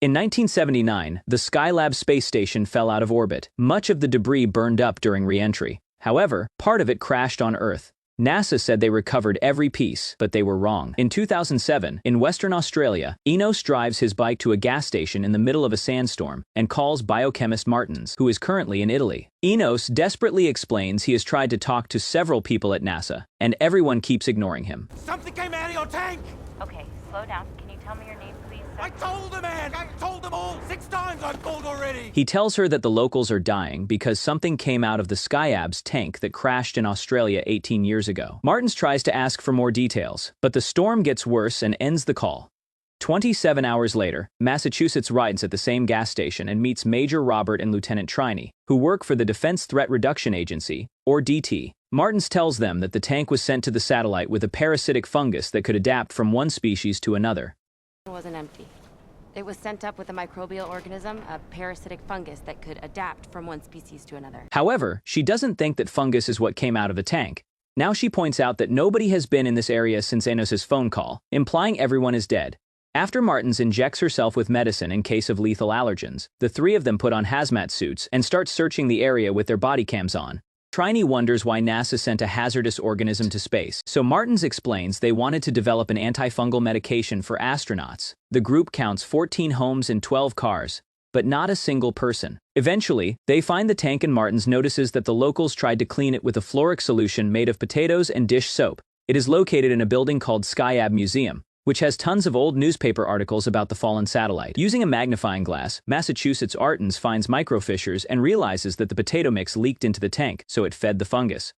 In 1979, the Skylab space station fell out of orbit. Much of the debris burned up during re-entry. However, part of it crashed on Earth. NASA said they recovered every piece, but they were wrong. In 2007, in Western Australia, Enos drives his bike to a gas station in the middle of a sandstorm and calls biochemist Martins, who is currently in Italy. Enos desperately explains he has tried to talk to several people at NASA, and everyone keeps ignoring him. Something came out of your tank! Okay, slow down. Can you tell me your name, please, sir? I told the man! I told them all! 6 times I've called already! He tells her that the locals are dying because something came out of the Skyab's tank that crashed in Australia 18 years ago. Martins tries to ask for more details, but the storm gets worse and ends the call. 27 hours later, Massachusetts rides at the same gas station and meets Major Robert and Lieutenant Triney, who work for the Defense Threat Reduction Agency, or DT. Martins tells them that the tank was sent to the satellite with a parasitic fungus that could adapt from one species to another. It wasn't empty. It was sent up with a microbial organism, a parasitic fungus that could adapt from one species to another. However, she doesn't think that fungus is what came out of the tank. Now she points out that nobody has been in this area since Enos's phone call, implying everyone is dead. After Martins injects herself with medicine in case of lethal allergens, the three of them put on hazmat suits and start searching the area with their body cams on. Triney wonders why NASA sent a hazardous organism to space, so Martins explains they wanted to develop an antifungal medication for astronauts. The group counts 14 homes and 12 cars, but not a single person. Eventually, they find the tank and Martins notices that the locals tried to clean it with a fluoric solution made of potatoes and dish soap. It is located in a building called Skyab Museum, which has tons of old newspaper articles about the fallen satellite. Using a magnifying glass, Massachusetts Martins finds microfissures and realizes that the potato mix leaked into the tank, so it fed the fungus.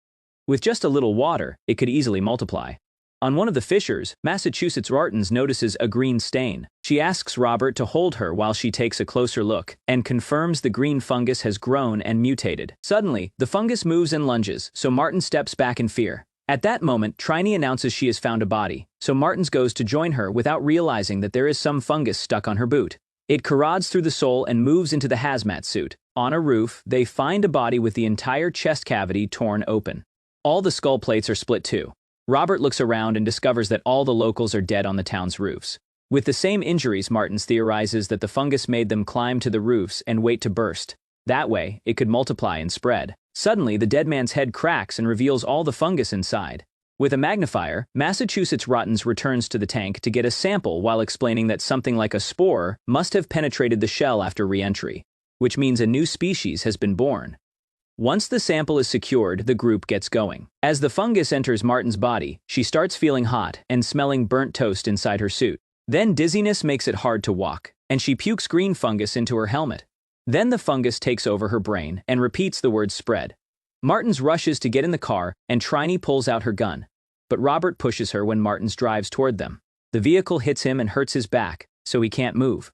With just a little water, it could easily multiply. On one of the fissures, Massachusetts Martins notices a green stain. She asks Robert to hold her while she takes a closer look, and confirms the green fungus has grown and mutated. Suddenly, the fungus moves and lunges, so Martins steps back in fear. At that moment, Triney announces she has found a body, so Martins goes to join her without realizing that there is some fungus stuck on her boot. It corrodes through the sole and moves into the hazmat suit. On a roof, they find a body with the entire chest cavity torn open. All the skull plates are split too. Robert looks around and discovers that all the locals are dead on the town's roofs. With the same injuries, Martins theorizes that the fungus made them climb to the roofs and wait to burst. That way, it could multiply and spread. Suddenly, the dead man's head cracks and reveals all the fungus inside. With a magnifier, Massachusetts Martins returns to the tank to get a sample while explaining that something like a spore must have penetrated the shell after re-entry, which means a new species has been born. Once the sample is secured, the group gets going. As the fungus enters Martin's body, she starts feeling hot and smelling burnt toast inside her suit. Then dizziness makes it hard to walk, and she pukes green fungus into her helmet. Then the fungus takes over her brain and repeats the word spread. Martins rushes to get in the car and Triney pulls out her gun, but Robert pushes her when Martins drives toward them. The vehicle hits him and hurts his back, so he can't move.